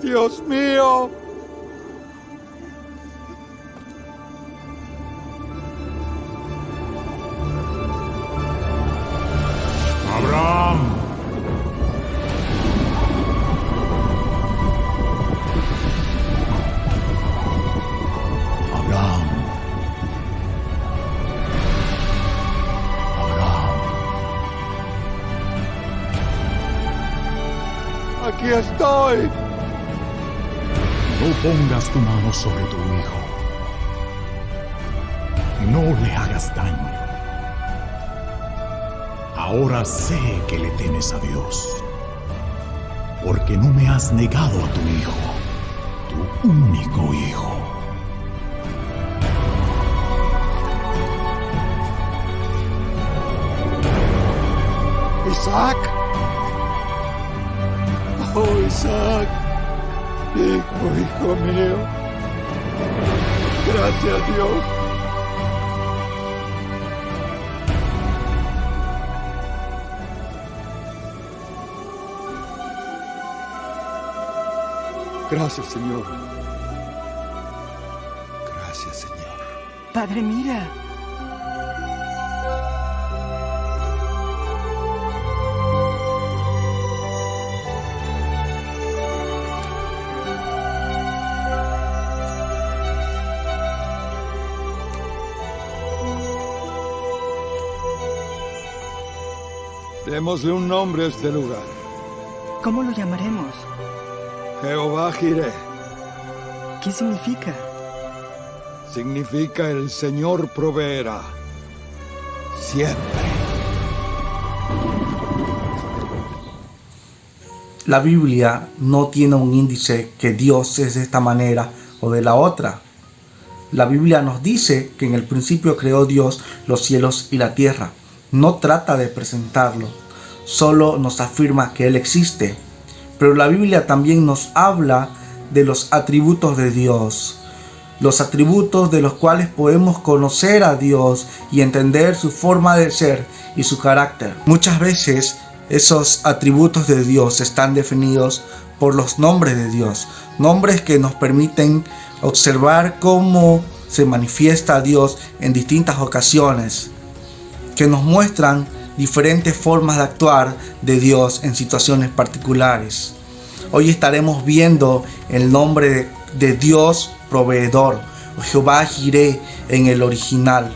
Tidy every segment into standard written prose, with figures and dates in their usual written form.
Dios mío. Abraham. Abraham. Abraham. Aquí estoy. No pongas tu mano sobre tu hijo. No le hagas daño. Ahora sé que le temes a Dios, porque no me has negado a tu hijo, tu único hijo. Isaac. Oh, Isaac. Hijo mío. Gracias, Dios. Gracias, Señor. Gracias, Señor. Padre, mira. Démosle un nombre a este lugar. ¿Cómo lo llamaremos? Jehová Jireh. ¿Qué significa? Significa el Señor proveerá. Siempre. La Biblia no tiene un índice que Dios es de esta manera o de la otra. La Biblia nos dice que en el principio creó Dios los cielos y la tierra. No trata de presentarlo, solo nos afirma que Él existe. Pero la Biblia también nos habla de los atributos de Dios, los atributos de los cuales podemos conocer a Dios y entender su forma de ser y su carácter. Muchas veces esos atributos de Dios están definidos por los nombres de Dios, nombres que nos permiten observar cómo se manifiesta Dios en distintas ocasiones, que nos muestran diferentes formas de actuar de Dios en situaciones particulares. Hoy estaremos viendo el nombre de Dios proveedor, o Jehová Jireh en el original.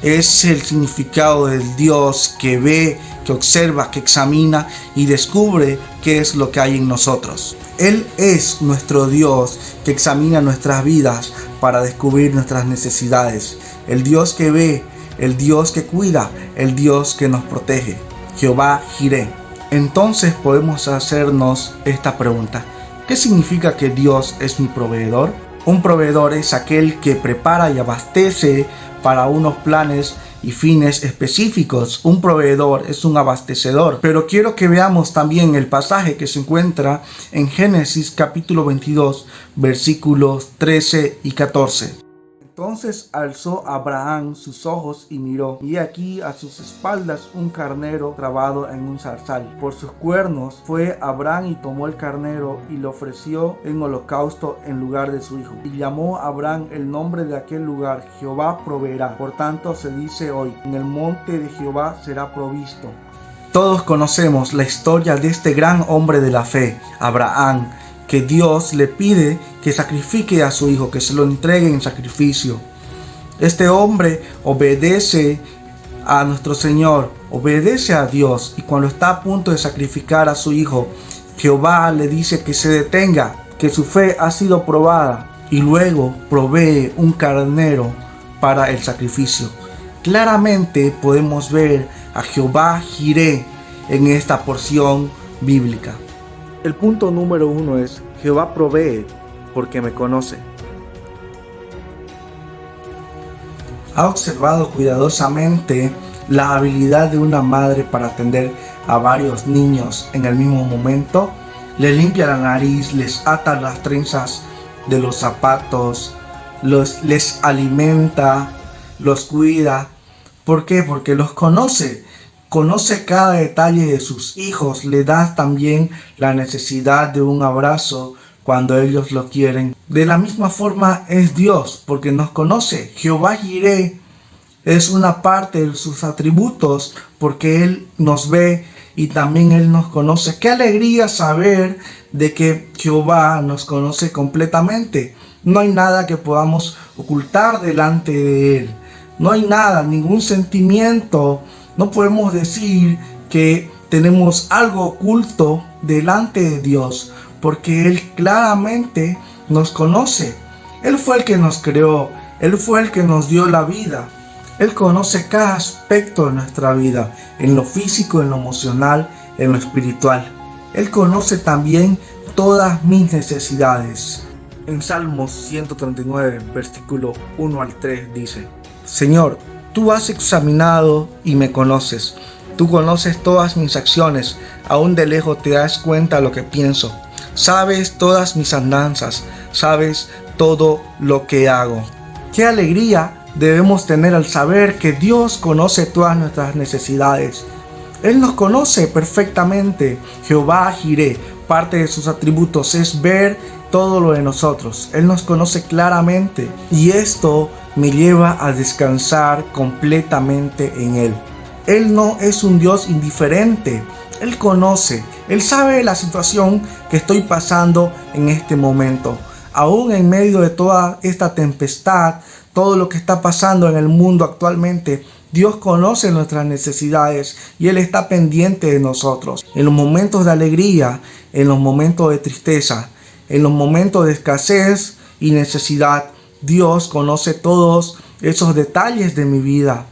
Es el significado del Dios que ve, que observa, que examina y descubre qué es lo que hay en nosotros. Él es nuestro Dios que examina nuestras vidas para descubrir nuestras necesidades. El Dios que ve, el Dios que cuida, el Dios que nos protege. Jehová Jireh. Entonces podemos hacernos esta pregunta: ¿qué significa que Dios es mi proveedor? Un proveedor es aquel que prepara y abastece para unos planes y fines específicos. Un proveedor es un abastecedor. Pero quiero que veamos también el pasaje que se encuentra en Génesis capítulo 22, versículos 13 y 14. Entonces alzó Abraham sus ojos y miró, y aquí a sus espaldas un carnero trabado en un zarzal. Por sus cuernos fue Abraham y tomó el carnero y lo ofreció en holocausto en lugar de su hijo. Y llamó Abraham el nombre de aquel lugar: Jehová proveerá. Por tanto se dice hoy: en el monte de Jehová será provisto. Todos conocemos la historia de este gran hombre de la fe, Abraham, que Dios le pide que sacrifique a su hijo, que se lo entregue en sacrificio. Este hombre obedece a nuestro Señor, obedece a Dios, y cuando está a punto de sacrificar a su hijo, Jehová le dice que se detenga, que su fe ha sido probada, y luego provee un carnero para el sacrificio. Claramente podemos ver a Jehová Jireh en esta porción bíblica. El punto número 1 es: Jehová provee porque me conoce. ¿Ha observado cuidadosamente la habilidad de una madre para atender a varios niños en el mismo momento? Les limpia la nariz, les ata las trenzas de los zapatos, les alimenta, los cuida. ¿Por qué? Porque los conoce. Conoce cada detalle de sus hijos, le da también la necesidad de un abrazo, cuando ellos lo quieren. De la misma forma es Dios, porque nos conoce. Jehová Jireh es una parte de sus atributos, porque Él nos ve y también Él nos conoce. Qué alegría saber de que Jehová nos conoce completamente. No hay nada que podamos ocultar delante de Él. No hay nada, ningún sentimiento. No podemos decir que tenemos algo oculto delante de Dios, porque Él claramente nos conoce. Él fue el que nos creó, Él fue el que nos dio la vida. Él conoce cada aspecto de nuestra vida, en lo físico, en lo emocional, en lo espiritual. Él conoce también todas mis necesidades. En Salmos 139, versículo 1 al 3 dice: Señor, tú has examinado y me conoces. Tú conoces todas mis acciones, aún de lejos te das cuenta de lo que pienso. Sabes todas mis andanzas, sabes todo lo que hago. ¡Qué alegría debemos tener al saber que Dios conoce todas nuestras necesidades! Él nos conoce perfectamente. Jehová Jireh, parte de sus atributos es ver todo lo de nosotros. Él nos conoce claramente y esto me lleva a descansar completamente en Él. Él no es un Dios indiferente. Él conoce, Él sabe la situación que estoy pasando en este momento. Aún en medio de toda esta tempestad, todo lo que está pasando en el mundo actualmente, Dios conoce nuestras necesidades y Él está pendiente de nosotros. En los momentos de alegría, en los momentos de tristeza, en los momentos de escasez y necesidad, Dios conoce todos esos detalles de mi vida.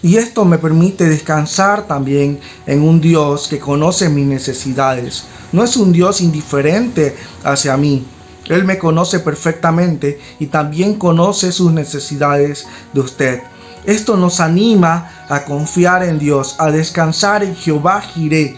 Y esto me permite descansar también en un Dios que conoce mis necesidades. No es un Dios indiferente hacia mí. Él me conoce perfectamente y también conoce sus necesidades de usted. Esto nos anima a confiar en Dios, a descansar en Jehová Jireh,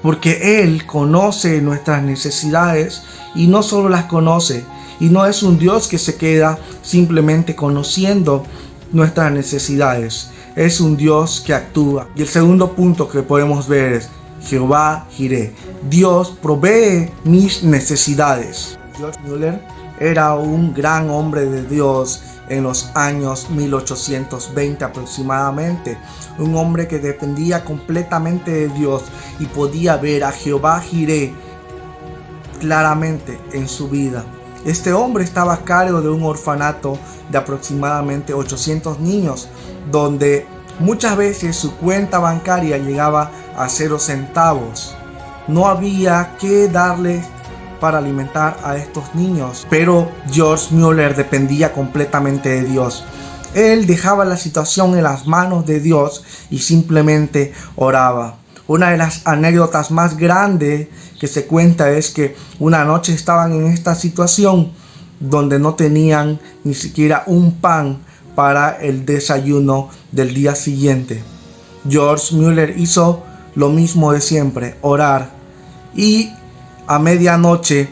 porque Él conoce nuestras necesidades y no solo las conoce, y no es un Dios que se queda simplemente conociendo nuestras necesidades. Es un Dios que actúa. Y el segundo punto que podemos ver es Jehová Jireh. Dios provee mis necesidades. George Mueller era un gran hombre de Dios en los años 1820 aproximadamente. Un hombre que dependía completamente de Dios y podía ver a Jehová Jireh claramente en su vida. Este hombre estaba a cargo de un orfanato de aproximadamente 800 niños, donde muchas veces su cuenta bancaria llegaba a 0 centavos. No había que darle para alimentar a estos niños, pero George Mueller dependía completamente de Dios. Él dejaba la situación en las manos de Dios y simplemente oraba. Una de las anécdotas más grandes que se cuenta es que una noche estaban en esta situación donde no tenían ni siquiera un pan para el desayuno del día siguiente. George Mueller hizo lo mismo de siempre, orar. Y a medianoche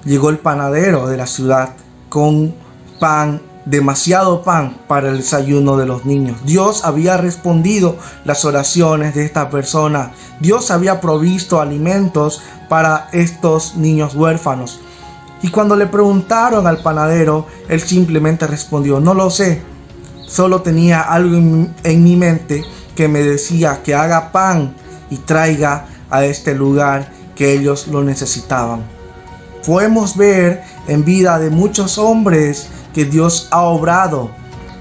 llegó el panadero de la ciudad con pan, demasiado pan para el desayuno de los niños. Dios había respondido las oraciones de esta persona. Dios había provisto alimentos para estos niños huérfanos. Y cuando le preguntaron al panadero, él simplemente respondió: no lo sé, solo tenía algo en mi mente que me decía que haga pan y traiga a este lugar que ellos lo necesitaban. Podemos ver en vida de muchos hombres que Dios ha obrado.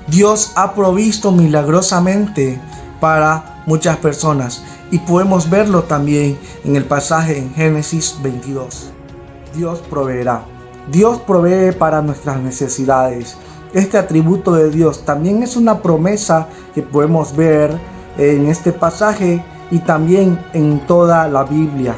Dios ha provisto milagrosamente para muchas personas y podemos verlo también en el pasaje en Génesis 22. Dios proveerá. Dios provee para nuestras necesidades. Este atributo de Dios también es una promesa que podemos ver en este pasaje y también en toda la Biblia.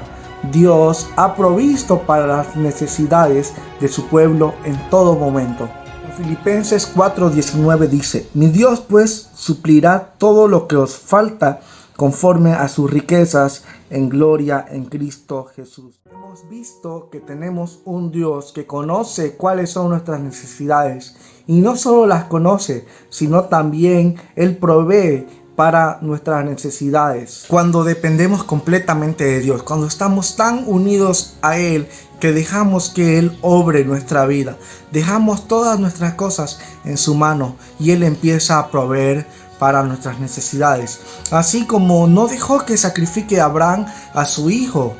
Dios ha provisto para las necesidades de su pueblo en todo momento. En Filipenses 4:19 dice: mi Dios pues suplirá todo lo que os falta conforme a sus riquezas en gloria en Cristo Jesús. Hemos visto que tenemos un Dios que conoce cuáles son nuestras necesidades y no solo las conoce, sino también Él provee para nuestras necesidades. Cuando dependemos completamente de Dios, cuando estamos tan unidos a Él que dejamos que Él obre nuestra vida, dejamos todas nuestras cosas en su mano y Él empieza a proveer para nuestras necesidades. Así como no dejó que sacrifique a Abraham a su hijo,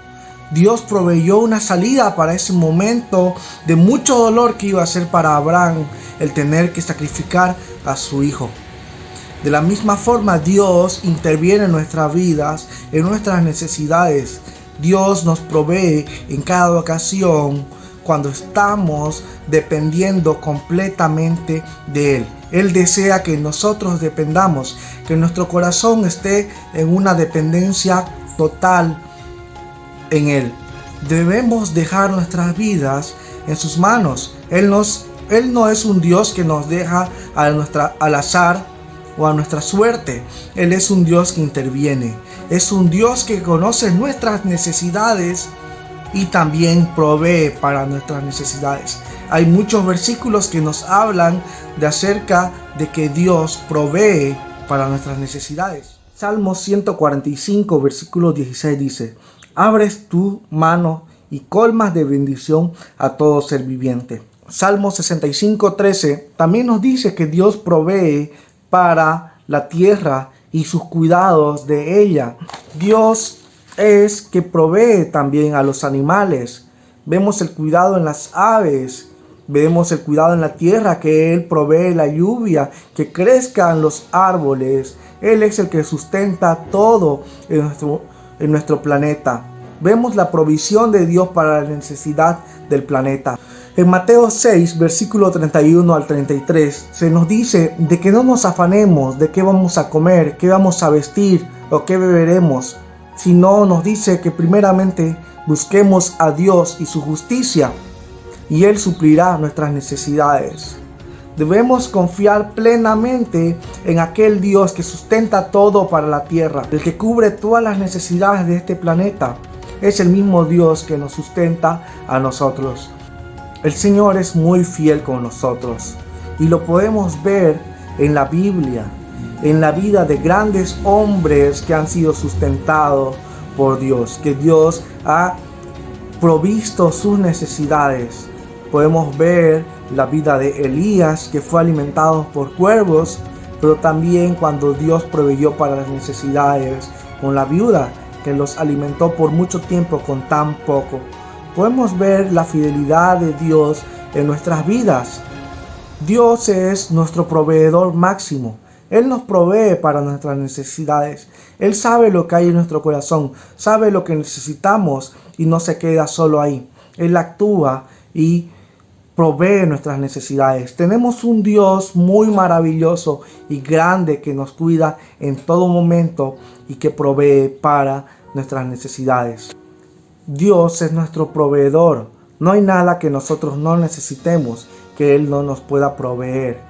Dios proveyó una salida para ese momento de mucho dolor que iba a ser para Abraham el tener que sacrificar a su hijo. De la misma forma, Dios interviene en nuestras vidas, en nuestras necesidades. Dios nos provee en cada ocasión cuando estamos dependiendo completamente de Él. Él desea que nosotros dependamos, que nuestro corazón esté en una dependencia total en Él. Debemos dejar nuestras vidas en sus manos. Él no es un Dios que nos deja al azar o a nuestra suerte. Él es un Dios que interviene. Es un Dios que conoce nuestras necesidades y también provee para nuestras necesidades. Hay muchos versículos que nos hablan de acerca de que Dios provee para nuestras necesidades. Salmo 145, versículo 16 dice: abres tu mano y colmas de bendición a todo ser viviente. Salmo 65, 13 también nos dice que Dios provee para la tierra y sus cuidados de ella. Dios es que provee también a los animales. Vemos el cuidado en las aves, vemos el cuidado en la tierra, que Él provee la lluvia, que crezcan los árboles. Él es el que sustenta todo en nuestro planeta. Vemos la provisión de Dios para la necesidad del planeta. En Mateo 6, versículo 31 al 33, se nos dice de que no nos afanemos de qué vamos a comer, qué vamos a vestir o qué beberemos, sino nos dice que primeramente busquemos a Dios y su justicia, y Él suplirá nuestras necesidades. Debemos confiar plenamente en aquel Dios que sustenta todo para la tierra, el que cubre todas las necesidades de este planeta. Es el mismo Dios que nos sustenta a nosotros. El Señor es muy fiel con nosotros y lo podemos ver en la Biblia, en la vida de grandes hombres que han sido sustentados por Dios, que Dios ha provisto sus necesidades. Podemos ver la vida de Elías, que fue alimentado por cuervos, pero también cuando Dios proveyó para las necesidades con la viuda, que los alimentó por mucho tiempo con tan poco. Podemos ver la fidelidad de Dios en nuestras vidas. Dios es nuestro proveedor máximo. Él nos provee para nuestras necesidades. Él sabe lo que hay en nuestro corazón, sabe lo que necesitamos y no se queda solo ahí. Él actúa y provee nuestras necesidades. Tenemos un Dios muy maravilloso y grande que nos cuida en todo momento y que provee para nuestras necesidades. Dios es nuestro proveedor. No hay nada que nosotros no necesitemos que Él no nos pueda proveer.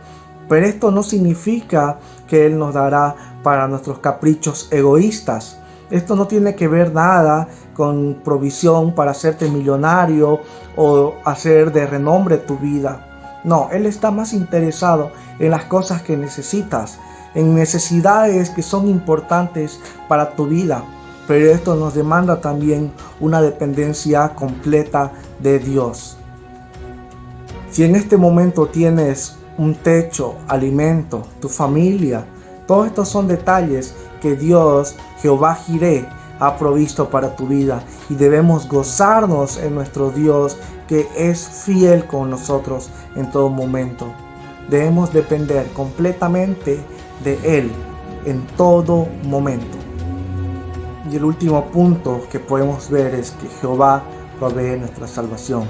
Pero esto no significa que Él nos dará para nuestros caprichos egoístas. Esto no tiene que ver nada con provisión para hacerte millonario o hacer de renombre tu vida. No, Él está más interesado en las cosas que necesitas, en necesidades que son importantes para tu vida. Pero esto nos demanda también una dependencia completa de Dios. Si en este momento tienes un techo, alimento, tu familia, todos estos son detalles que Dios, Jehová Jireh, ha provisto para tu vida, y debemos gozarnos en nuestro Dios, que es fiel con nosotros en todo momento. Debemos depender completamente de Él en todo momento. Y el último punto que podemos ver es que Jehová provee nuestra salvación.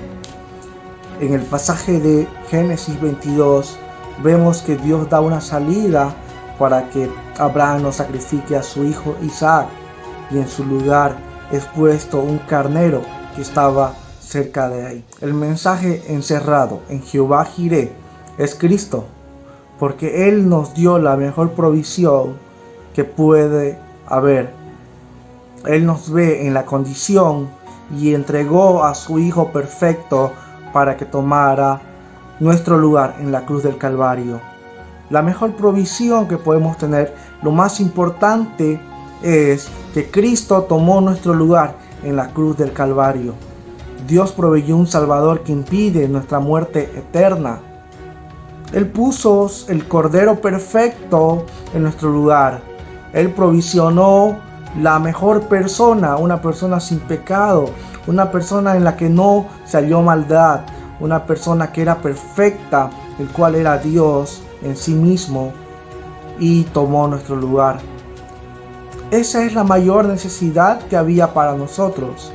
En el pasaje de Génesis 22 vemos que Dios da una salida para que Abraham no sacrifique a su hijo Isaac, y en su lugar es puesto un carnero que estaba cerca de ahí. El mensaje encerrado en Jehová Jireh es Cristo, porque Él nos dio la mejor provisión que puede haber. Él nos ve en la condición y entregó a su Hijo perfecto para que tomara nuestro lugar en la cruz del Calvario. La mejor provisión que podemos tener, lo más importante, es que Cristo tomó nuestro lugar en la cruz del Calvario. Dios proveyó un Salvador que impide nuestra muerte eterna. Él puso el Cordero perfecto en nuestro lugar. Él provisionó la mejor persona, una persona sin pecado, una persona en la que no se halló maldad, una persona que era perfecta, el cual era Dios en sí mismo, y tomó nuestro lugar. Esa es la mayor necesidad que había para nosotros.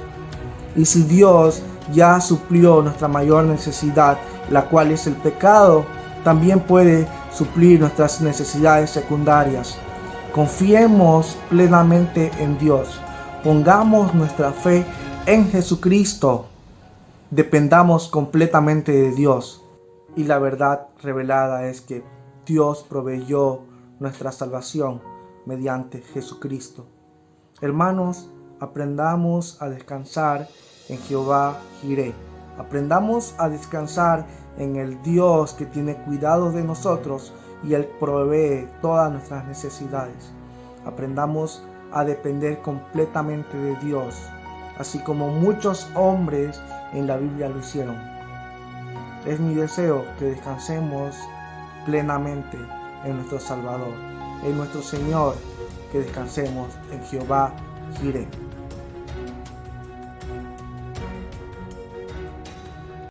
Y si Dios ya suplió nuestra mayor necesidad, la cual es el pecado, también puede suplir nuestras necesidades secundarias. Confiemos plenamente en Dios. Pongamos nuestra fe en Jesucristo. Dependamos completamente de Dios. Y la verdad revelada es que Dios proveyó nuestra salvación mediante Jesucristo. Hermanos, aprendamos a descansar en Jehová Jireh. Aprendamos a descansar en el Dios que tiene cuidado de nosotros y Él provee todas nuestras necesidades. Aprendamos a depender completamente de Dios, así como muchos hombres en la Biblia lo hicieron. Es mi deseo que descansemos plenamente en nuestro Salvador, en nuestro Señor, que descansemos en Jehová Jireh.